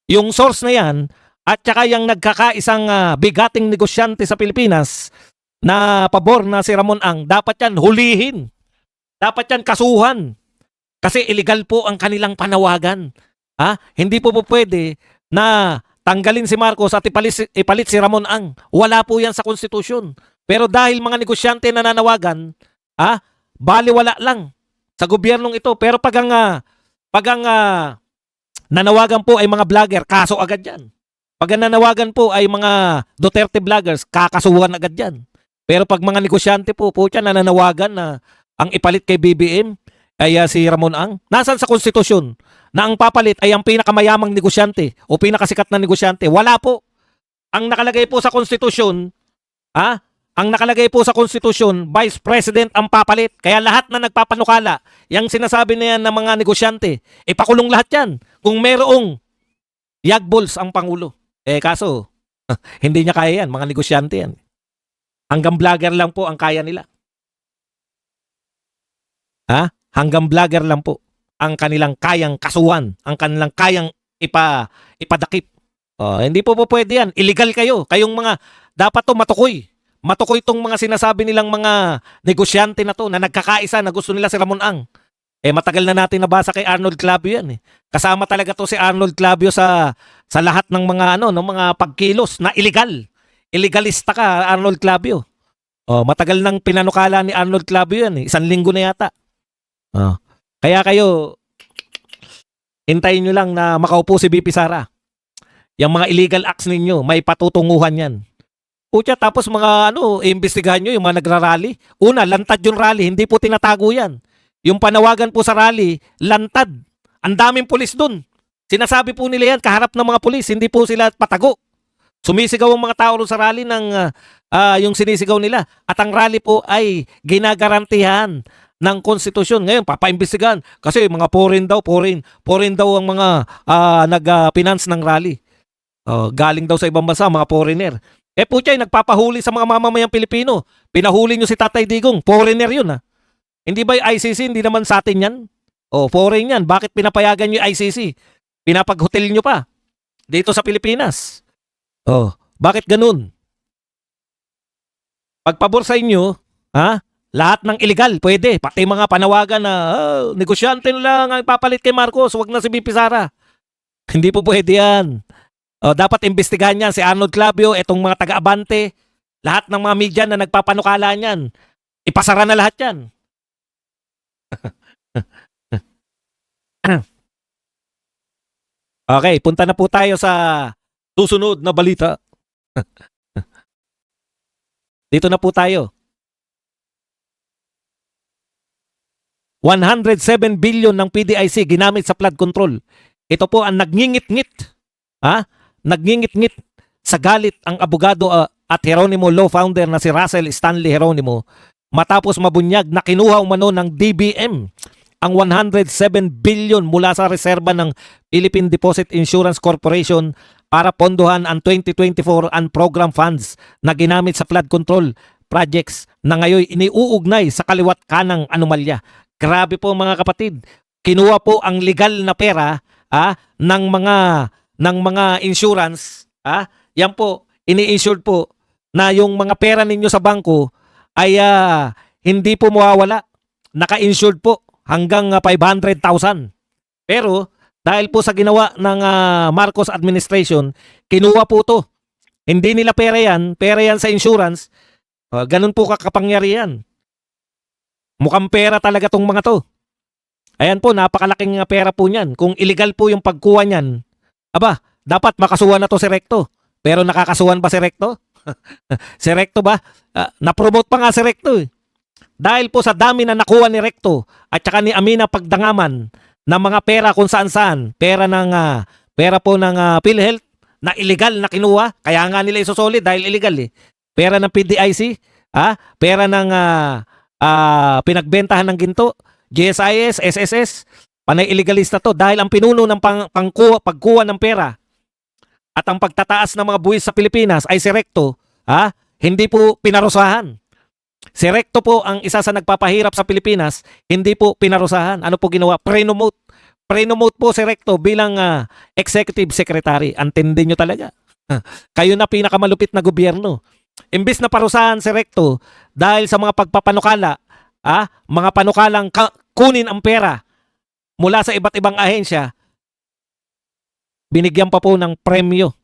yung source na yan at saka yung nagkakaisang bigating negosyante sa Pilipinas na pabor na si Ramon Ang, dapat yan hulihin. Dapat yan kasuhan. Kasi illegal po ang kanilang panawagan. Hindi po pwede na tanggalin si Marcos at ipalit si Ramon Ang. Wala po yan sa konstitusyon. Pero dahil mga negosyante na nanawagan, baliwala lang sa gobyernong ito. Pero pag ang nanawagan po ay mga vlogger, kaso agad yan. Pag ang nanawagan po ay mga Duterte vloggers, kakasuhan agad yan. Pero pag mga negosyante po siya na nanawagan na ang ipalit kay BBM ay si Ramon Ang, nasan sa konstitusyon na ang papalit ay ang pinakamayamang negosyante o pinakasikat na negosyante? Wala po. Ang nakalagay po sa konstitusyon, ang nakalagay po sa konstitusyon, Vice President ang papalit. Kaya lahat na nagpapanukala, yung sinasabi na yan ng mga negosyante, ipakulong lahat yan. Kung merong yagbols ang Pangulo. Kaso, hindi niya kaya yan, mga negosyante yan. Hanggang vlogger lang po ang kaya nila. Hanggang vlogger lang po ang kanilang kayang kasuhan, ang kanilang kayang ipadakip. Hindi po pwede yan. Illegal kayo. Kayong mga, dapat to matukoy. Matukoy tong mga sinasabi nilang mga negosyante na to na nagkakaisa na gusto nila si Ramon Ang. Matagal na natin nabasa kay Arnold Clavio yan. Kasama talaga to si Arnold Clavio sa lahat ng mga mga pagkilos na illegal. Illegalista ka, Arnold Clavio. Matagal nang pinanukala ni Arnold Clavio yan. 1 linggo na yata. Kaya kayo, hintayin nyo lang na makaupo si BP Sara. Yung mga illegal acts ninyo, may patutunguhan yan. Tapos mga iimbestigahan nyo yung mga nagrarally. Una, lantad yung rally, hindi po tinatago yan. Yung panawagan po sa rally, lantad. Ang daming pulis dun. Sinasabi po nila yan, kaharap ng mga pulis, hindi po sila patago. Sumisigaw ang mga tao sa rally ng yung sinisigaw nila. At ang rally po ay ginagarantihan ng konstitusyon. Ngayon, papaimbestigahan. Kasi mga foreign daw ang mga nag-finance ng rally. Galing daw sa ibang bansa, mga foreigner. Nagpapahuli sa mga mamamayang Pilipino. Pinahuli nyo si Tatay Digong. Foreigner yun. Hindi ba yung ICC? Hindi naman sa atin yan. Foreign yan. Bakit pinapayagan nyo yung ICC? Pinapag-hotel nyo pa. Dito sa Pilipinas. Bakit ganun? Pagpabor sa inyo, lahat ng illegal, pwede. Pati mga panawagan na negosyante na lang ang papalit kay Marcos, wag na si BP Sara. Hindi po pwede yan. Dapat imbestigahan yan si Arnold Clavio, itong mga taga-Abante, lahat ng mga media na nagpapanukala niyan. Ipasara na lahat yan. Okay, punta na po tayo sa susunod na balita. Dito na po tayo. 107 billion ng PDIC ginamit sa flood control. Ito po ang nagngingit-ngit. Nagngingit-ngit sa galit ang abogado at Geronimo Law founder na si Russell Stanley Geronimo matapos mabunyag na kinuha umano ng DBM ang 107 billion mula sa reserba ng Philippine Deposit Insurance Corporation para pondohan ang 2024 and program funds na ginamit sa flood control projects na ngayon iniuugnay sa kaliwat kanang anomalya. Grabe po mga kapatid. Kinuha po ang legal na pera ng mga insurance. Yan po, ini-insured po na yung mga pera ninyo sa bangko ay hindi po mawawala. Naka-insured po hanggang 500,000. Pero dahil po sa ginawa ng Marcos administration, kinuha po to. Hindi nila pera yan sa insurance. Ganun po kakapangyarihan. Mukhang pera talaga tong mga to. Ayan po, napakalaking pera po niyan. Kung illegal po yung pagkuha niyan, dapat makasuhan na to si Recto. Pero nakakasuhan ba si Recto? Si Recto ba? Na-promote pa nga si Recto eh. Dahil po sa dami na nakuha ni Recto at saka ni Amina Pagdangaman ng mga pera kung saan-saan, pera po ng PhilHealth na illegal na kinuha, kaya nga nila isosolid dahil illegal eh. Pera ng PDIC, pera ng pinagbentahan ng ginto, GSIS, SSS, panay illegalista to dahil ang pinuno ng pagkuha ng pera at ang pagtataas ng mga buwis sa Pilipinas ay si Recto, hindi po pinarusahan. Si Recto po ang isa sa nagpapahirap sa Pilipinas, hindi po pinarusahan. Ano po ginawa? Pre-nomote po si Recto bilang executive secretary. Antindi nyo talaga. Kayo na pinakamalupit na gobyerno. Imbis na parusahan si Recto dahil sa mga pagpapanukala, mga panukalang kunin ang pera mula sa iba't ibang ahensya, binigyan pa po ng premyo.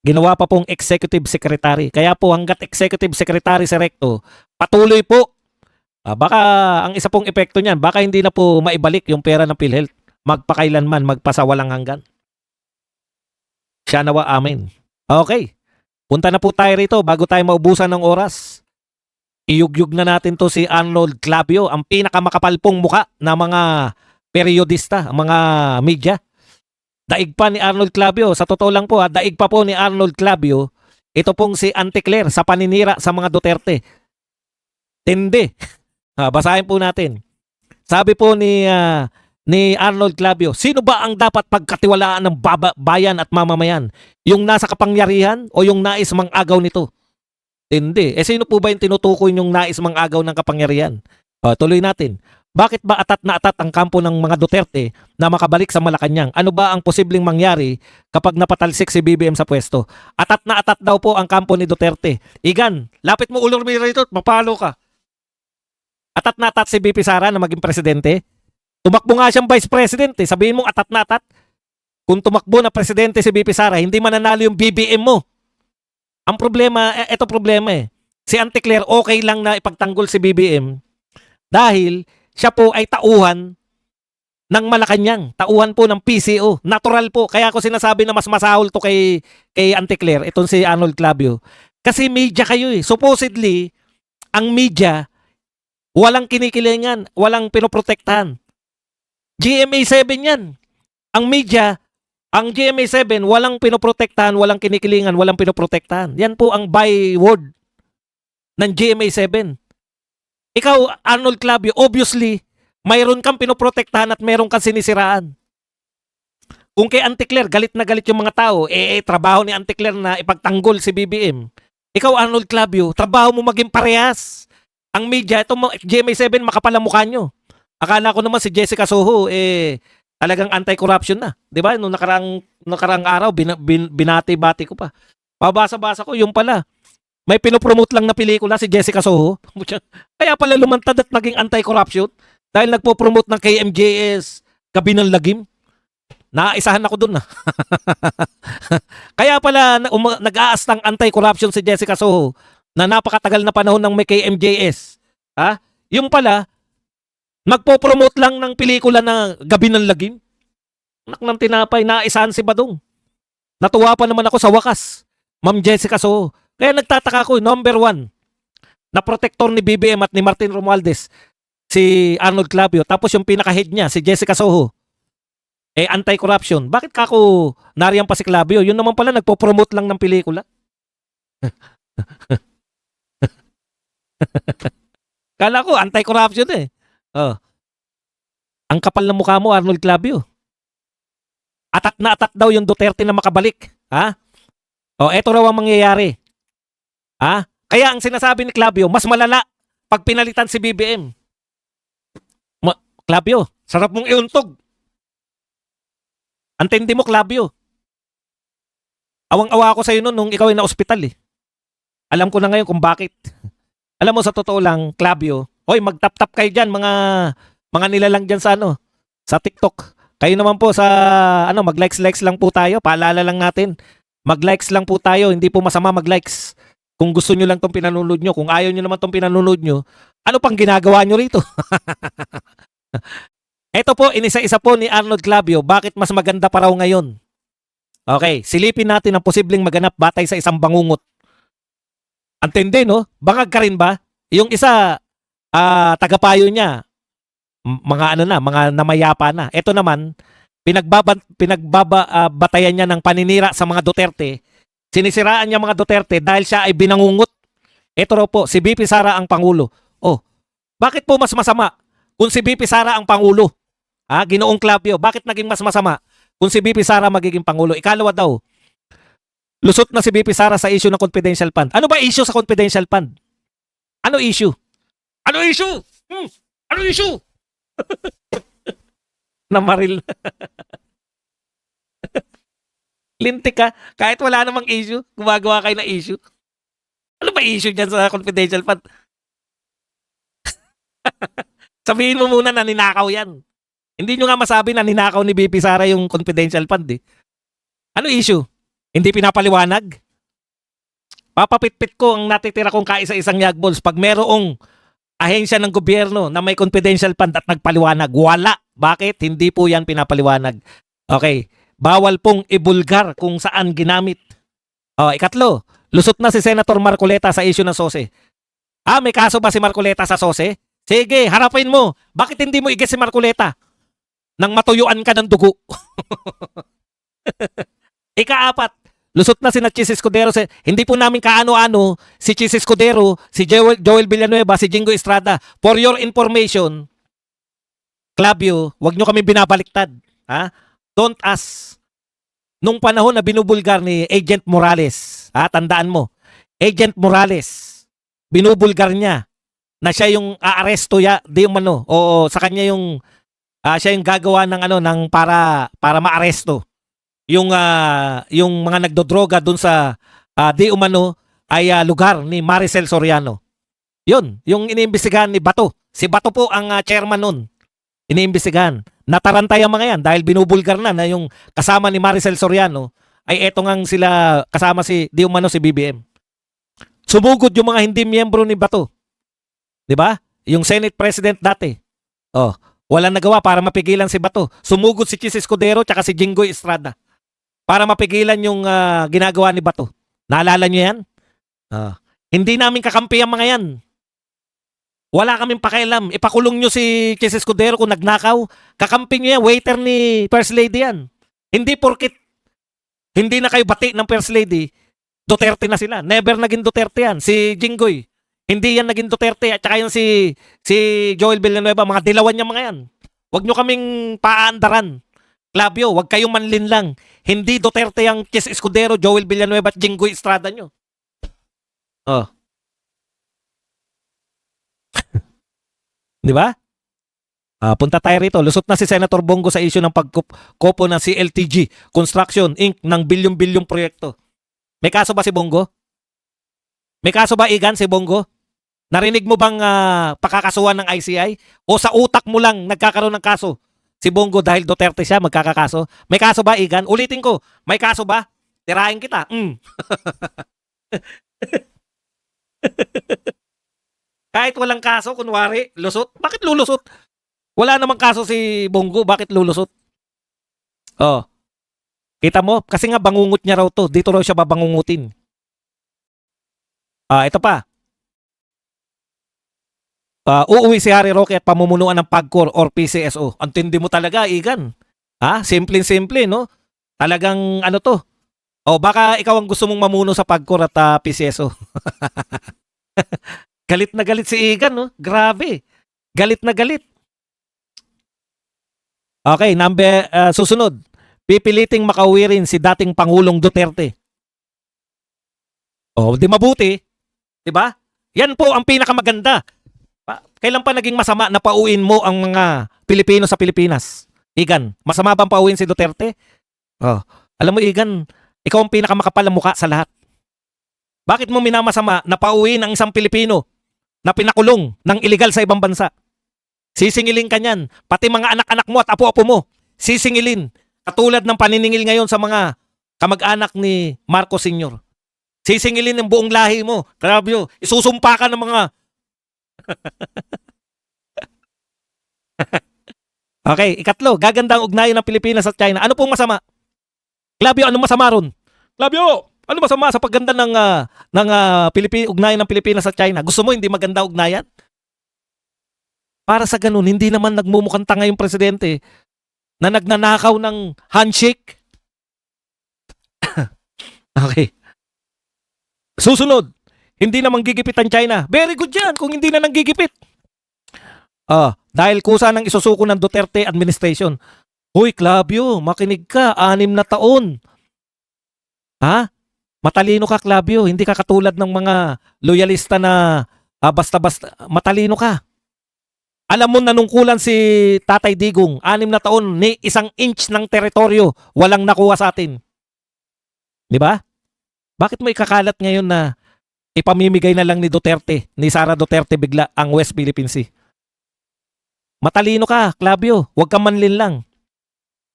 Ginawa pa pong executive secretary. Kaya po hanggat executive secretary si Recto, patuloy po. Baka ang isa pong epekto niyan, baka hindi na po maibalik yung pera ng PhilHealth. Magpakailanman, magpasawalang hanggan. Siya nawa, amen. Okay. Punta na po tayo rito bago tayo maubusan ng oras. Iyugyug na natin to si Arnold Clavio, ang pinakamakapal pong muka na mga periodista, mga media. Daig pa ni Arnold Clavio, sa totoo lang po daig pa po ni Arnold Clavio, ito pong si Auntie Claire sa paninira sa mga Duterte. Tindi. Basahin po natin. Sabi po ni Arnold Clavio, sino ba ang dapat pagkatiwalaan ng bayan at mamamayan? Yung nasa kapangyarihan o yung nais mang-agaw nito? Hindi. Sino po ba yung tinutukoy yung nais mang-agaw ng kapangyarihan? Tuloy natin. Bakit ba atat na atat ang kampo ng mga Duterte na makabalik sa Malacanang? Ano ba ang posibleng mangyari kapag napatalsik si BBM sa pwesto? Atat na atat daw po ang kampo ni Duterte. Igan, lapit mo ulo rito, mapalo ka. Atat na atat si BP Sara na maging presidente? Tumakbo nga siyang vice president. Sabihin mo atat na atat. Kung tumakbo na presidente si BP Sara, hindi mananalo yung BBM mo. Ang problema, ito problema eh. Si Auntie Claire okay lang na ipagtanggol si BBM dahil siya po ay tauhan ng Malacanang. Tauhan po ng PCO. Natural po. Kaya ako sinasabi na mas masahol to kay Auntie Claire. Itong si Arnold Clavio. Kasi media kayo eh. Supposedly, ang media, walang kinikilingan, walang pinoprotektahan. GMA7 yan. Ang media, ang GMA7, walang pinoprotektahan, walang kinikilingan, walang pinoprotektahan. Yan po ang byword ng GMA7. Ikaw, Arnold Clavio, obviously, mayroon kang pinoprotektahan at mayroon kang sinisiraan. Kung kay Auntie Claire, galit na galit yung mga tao, trabaho ni Auntie Claire na ipagtanggol si BBM. Ikaw, Arnold Clavio, trabaho mo maging parehas. Ang media, itong GMA7, makapal ang mukha nyo. Akala ko naman si Jessica Soho, talagang anti-corruption na. Di ba? Noong nakaraang araw, binati-bati ko pa. Pabasa-basa ko, yung pala. May pinopromote lang na pelikula si Jessica Soho. Kaya pala lumantad at naging anti-corruption dahil nagpo-promote ng KMJS, Gabi ng Lagim. Naisahan ako dun na. Kaya pala nag-aas ng anti-corruption si Jessica Soho na napakatagal na panahon ng may KMJS. Yung pala, nagpo-promote lang ng pelikula na Gabi ng Lagim. Anak ng tinapay, naisahan si Badong. Natuwa pa naman ako sa wakas. Ma'am Jessica Soho. Kaya nagtataka ko, number 1, na protector ni BBM at ni Martin Romualdez, si Arnold Clavio. Tapos yung pinaka-head niya, si Jessica Soho, anti-corruption. Bakit kako nariyan pa si Clavio? Yun naman pala, nagpo-promote lang ng pelikula. Kala ko, anti-corruption eh. Ang kapal ng mukha mo, Arnold Clavio. Atat na atat daw yung Duterte na makabalik. Eto raw ang mangyayari. Kaya ang sinasabi ni Clavio, mas malala pag pinalitan si BBM. Clavio, sarap mong iuntog. Antindi mo, Clavio. Awang-awa ako sa'yo nung ikaw ay na-ospital eh. Alam ko na ngayon kung bakit. Alam mo, sa totoo lang, Clavio, magtap-tap kayo dyan, mga nilalang dyan sa TikTok. Kayo naman po sa, mag-likes lang po tayo. Paalala lang natin. Mag-likes lang po tayo. Hindi po masama mag-likes. Kung gusto nyo lang tong pinanonood nyo, kung ayaw nyo naman tong pinanonood nyo, ano pang ginagawa nyo rito? Ito po, inisa-isa po ni Arnold Clavio, bakit mas maganda pa raw ngayon? Okay, silipin natin ang posibleng maganap batay sa isang bangungot. Antindi, no? Bangag ka rin ba? Yung isa, tagapayo niya, mga namayapa na. Ito naman, pinagbabatayan niya ng paninira sa mga Duterte. Sinisiraan niya mga Duterte dahil siya ay binangungot. Ito raw po, si BP Sara ang Pangulo. Bakit po mas masama kung si BP Sara ang Pangulo? Ginoong Clavio, bakit naging mas masama kung si BP Sara magiging Pangulo? Ikalawa daw, lusot na si BP Sara sa issue ng confidential fund. Ano ba issue sa confidential fund? Ano issue? Ano issue? Ano issue? Namaril. Lintik ka. Kahit wala namang issue, gumagawa kayo ng issue. Ano ba issue dyan sa confidential fund? Sabihin mo muna na ninakaw yan. Hindi nyo nga masabi na ninakaw ni BP Sara yung confidential fund eh. Ano issue? Hindi pinapaliwanag? Papapitpit ko ang natitira kong kaisa-isang yagballs pag merong ahensya ng gobyerno na may confidential fund at nagpaliwanag. Wala. Bakit? Hindi po yan pinapaliwanag. Okay. Bawal pong ibulgar kung saan ginamit. Ikatlo, lusot na si Senator Marcoleta sa issue ng SOSE. May kaso ba si Marcoleta sa SOSE? Sige, harapin mo. Bakit hindi mo igis si Marcoleta? Nang matuyuan ka ng dugo. Ikaapat, lusot na si Chis Escudero. Hindi po namin kaano-ano si Chis Escudero, si Joel Villanueva, si Jingo Estrada. For your information, Clavio, wag nyo kami binabaliktad. Don't ask. Nung panahon na binubulgar ni Agent Morales, tandaan mo, Agent Morales, binubulgar niya na siya yung aaresto sa kanya yung siya yung gagawa ng para maaresto yung mga nagdodroga dun sa di umano ay lugar ni Maricel Soriano. Yun, yung iniimbestigahan ni Bato. Si Bato po ang chairman nun. Iniimbestigahan. Natarantay ang mga yan dahil binubulgar na yung kasama ni Maricel Soriano ay eto ngang sila kasama si di umano si BBM. Sumugod yung mga hindi miyembro ni Bato. 'Di ba? Yung Senate President dati. Walang nagawa para mapigilan si Bato. Sumugod si Chis Escudero tsaka si Jingoy Estrada para mapigilan yung ginagawa ni Bato. Naalala niyo yan? Hindi namin kakampi ang mga yan. Wala kaming pakialam. Ipakulong nyo si Chis Escudero kung nagnakaw. Kakampi nyo yan. Waiter ni First Lady yan. Hindi porkit hindi na kayo bati ng First Lady, Duterte na sila. Never naging Duterte yan. Si Jinggoy, hindi yan naging Duterte. At saka yung si Joel Villanueva, mga dilawan niya mga yan. Huwag nyo kaming paandaran. Clavio, huwag kayong manlin lang. Hindi Duterte yung Chis Escudero, Joel Villanueva at Jinggoy Estrada nyo. Di ba? Punta tayo rito. Lusot na si Senator Bongo sa issue ng pagkopo ng CLTG Construction Inc. ng bilyong-bilyong proyekto. May kaso ba si Bongo? May kaso ba, Igan, si Bongo? Narinig mo bang pakakasuhan ng ICI? O sa utak mo lang nagkakaroon ng kaso? Si Bongo dahil Duterte siya magkakakaso? May kaso ba, Igan? Ulitin ko. May kaso ba? Tirahin kita. Kahit walang kaso, kunwari, lusot. Bakit lulusot? Wala namang kaso si Bongo. Bakit lulusot? Kita mo? Kasi nga bangungot niya raw to. Dito raw siya babangungutin. Ito pa. Uuwi si Harry Roque at pamumunuan ng PAGCOR or PCSO. Ang tindi mo talaga, Igan. Simple-simple, no? Talagang ano to? Baka ikaw ang gusto mong mamuno sa PAGCOR at PCSO. Galit na galit si Igan, no? Grabe. Galit na galit. Okay, susunod. Pipiliting makauwi rin si dating Pangulong Duterte. Di mabuti. Diba? Yan po ang pinakamaganda. Kailan pa naging masama na pauwiin mo ang mga Pilipino sa Pilipinas? Igan, masama bang pauwiin si Duterte? Alam mo, Igan, ikaw ang pinakamakapal na mukha sa lahat. Bakit mo minamasama na pauwiin ang isang Pilipino na pinakulong ng illegal sa ibang bansa? Sisingilin ka niyan. Pati mga anak-anak mo at apo-apo mo, sisingilin. Katulad ng paniningil ngayon sa mga kamag-anak ni Marcos Sr. Sisingilin ng buong lahi mo. Clavio, isusumpa ka ng mga... Okay, ikatlo, gaganda ang ugnayan ng Pilipinas at China. Ano pong masama? Clavio, ano masama ron? Clavio, ano masama sa pagganda ng ugnayan ng Pilipinas at China? Gusto mo hindi maganda ugnayan? Para sa ganun, hindi naman nagmumukhang tanga yung presidente na nagnanakaw ng handshake. Okay. Susunod, hindi naman gigipit ang China. Very good yan kung hindi na nang gigipit. Dahil kusa ng isusuko ng Duterte administration. Hoy, Clavio, makinig ka. 6 na taon. Matalino ka, Clavio. Hindi ka katulad ng mga loyalista na basta-basta. Matalino ka. Alam mo, nanungkulan si Tatay Digong, 6 na taon, ni 1 inch ng teritoryo walang nakuha sa atin. Di ba? Bakit mo ikakalat ngayon na ipamimigay na lang ni Duterte, ni Sara Duterte bigla ang West Philippine Sea? Matalino ka, Clavio. Huwag ka manlin lang.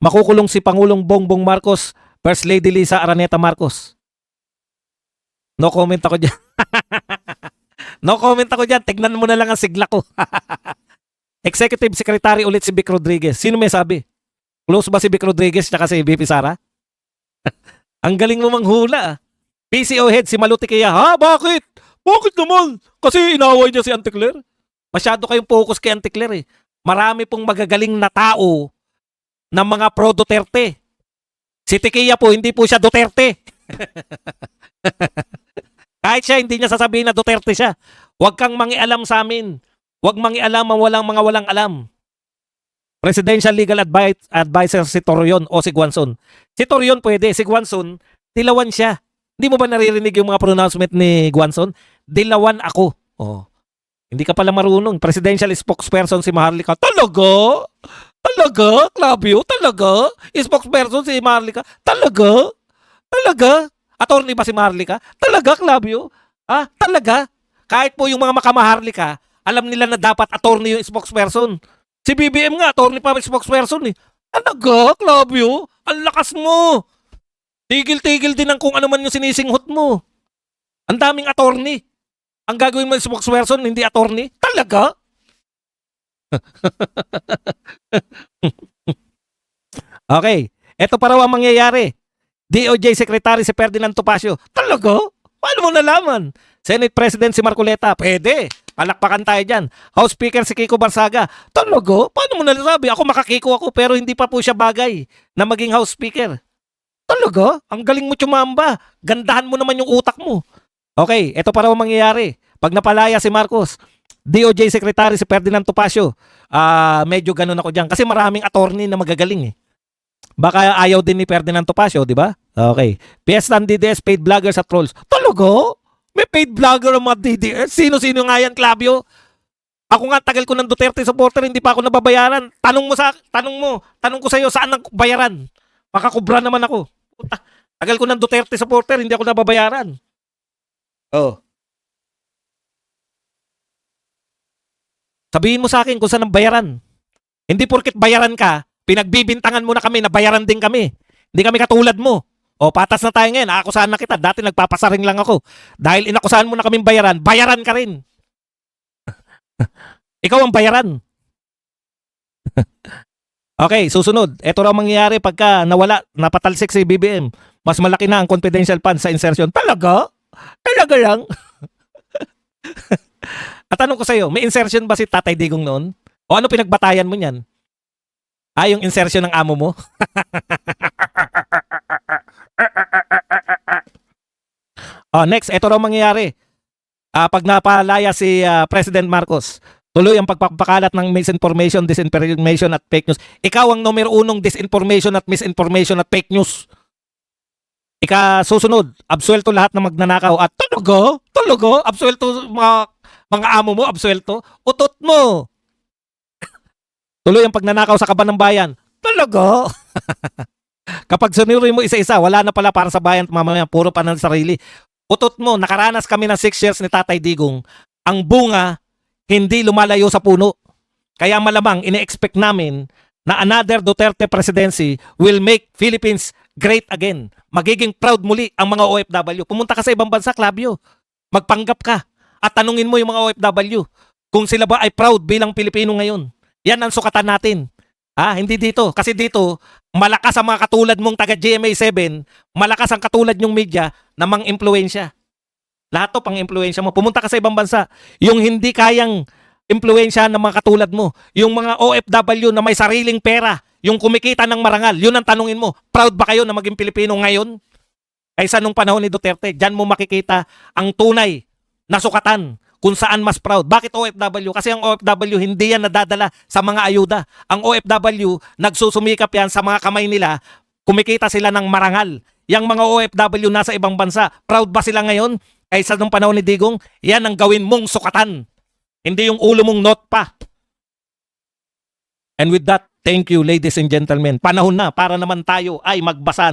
Makukulong si Pangulong Bongbong Marcos, First Lady Lisa Araneta Marcos. No comment ako dyan. No comment ako dyan. Tignan mo na lang ang sigla ko. Executive Secretary ulit si Vic Rodriguez. Sino may sabi? Close ba si Vic Rodriguez tsaka si VP Sara? Ang galing mo manghula. PCO head si Maluti Kaya. Ha? Bakit? Bakit naman? Kasi inaway niya si Anticler. Masyado kayong focus kay Anticler eh. Marami pong magagaling na tao ng mga pro Duterte. Si Tikia po, hindi po siya Duterte. Kahit siya, hindi niya sasabihin na Duterte siya. Huwag kang mangialam sa amin. Huwag mangialam ang mga walang alam. Presidential Legal Advisor si Torion o si Guanzon. Si Torion pwede, si Guanzon, dilawan siya. Hindi mo ba naririnig yung mga pronouncement ni Guanzon? Dilawan ako. Oh. Hindi ka pala marunong. Presidential spokesperson si Maharlika. Talaga? Talaga? Clavio? Talaga? Spokesperson si Maharlika? Talaga? Talaga? Attorney ba si Maharlika? Talaga, Clavio? Ah, talaga? Kahit po yung mga makamaharlika, alam nila na dapat attorney yung spokesperson. Si BBM nga, attorney pa yung spokesperson eh. Talaga, Clavio? Ang lakas mo. Tigil-tigil din ang kung ano man yung sinisinghot mo. Ang daming attorney. Ang gagawin mo yung spokesperson, hindi attorney? Talaga? Okay. Ito pa raw ang mangyayari. DOJ Secretary si Ferdinand Topacio. Talaga? Paano mo nalaman? Senate President si Marcoleta. Pwede. Palakpakan tayo dyan. House Speaker si Kiko Barsaga. Talaga? Paano mo nalasabi? Ako makakiko ako pero hindi pa po siya bagay na maging House Speaker. Talaga? Ang galing mo tsumamba. Gandahan mo naman yung utak mo. Okay, ito pa raw ang mangyayari. Pag napalaya si Marcos, DOJ Secretary si Ferdinand Topacio, medyo ganun ako dyan. Kasi maraming attorney na magagaling eh. Baka ayaw din ni Ferdinand Topacio, di ba? Okay. PS ng DDS, paid vloggers at trolls. Talaga? May paid vlogger ang mga DDS? Sino-sino nga yan, Clavio? Ako nga, tagal ko ng Duterte supporter, hindi pa ako nababayaran. Tanong ko sa'yo, saan ang bayaran? Makakubra naman ako. Puta, tagal ko ng Duterte supporter, hindi ako nababayaran. Oh. Sabihin mo sa akin kung saan ang bayaran. Hindi porket bayaran ka, pinagbibintangan mo na kami na bayaran din kami. Hindi kami katulad mo. O, patas na tayo ngayon. Aakusahan na kita. Dati nagpapasaring lang ako. Dahil inakusahan mo na kaming bayaran, bayaran ka rin. Ikaw ang bayaran. Okay, susunod. Ito raw mangyayari pagka nawala, napatalsik si BBM. Mas malaki na ang confidential fund sa insertion. Talaga? Talaga lang? At tanong ko sa'yo, may insertion ba si Tatay Digong noon? O ano pinagbatayan mo niyan? Yung insertion ng amo mo? Next, ito raw mangyayari. Pag napalaya si President Marcos, tuloy ang pagpapakalat ng misinformation, disinformation at fake news. Ikaw ang numero unong disinformation at misinformation at fake news. Susunod, absuelto lahat ng magnanakaw at talaga, absuelto mga amo mo, absuelto, utot mo. Tuloy ang pagnanakaw sa kaban ng bayan. Talaga? Kapag sunurin mo isa-isa, wala na pala para sa bayan at mamamayan, puro pa ng sarili. Utot mo, nakaranas kami ng 6 years ni Tatay Digong. Ang bunga, hindi lumalayo sa puno. Kaya malamang, ine-expect namin na another Duterte presidency will make Philippines great again. Magiging proud muli ang mga OFW. Pumunta ka sa ibang bansa, Clavio. Magpanggap ka at tanungin mo yung mga OFW kung sila ba ay proud bilang Pilipino ngayon. Yan ang sukatan natin. Hindi dito. Kasi dito, malakas ang mga katulad mong taga GMA7, malakas ang katulad nyong media na mang-impluensya. Lahat to pang-impluensya mo. Pumunta ka sa ibang bansa. Yung hindi kayang impluensya ng mga katulad mo, yung mga OFW na may sariling pera, yung kumikita ng marangal, yun ang tanungin mo. Proud ba kayo na maging Pilipino ngayon? Kaysa nung panahon ni Duterte, dyan mo makikita ang tunay na sukatan kung saan mas proud. Bakit OFW? Kasi ang OFW hindi yan nadadala sa mga ayuda. Ang OFW, nagsusumikap yan sa mga kamay nila, kumikita sila ng marangal. Yang mga OFW nasa ibang bansa, proud ba sila ngayon? Kaysa nung panahon ni Digong, yan ang gawin mong sukatan. Hindi yung ulo mong note pa. And with that, thank you ladies and gentlemen. Panahon na para naman tayo ay magbasa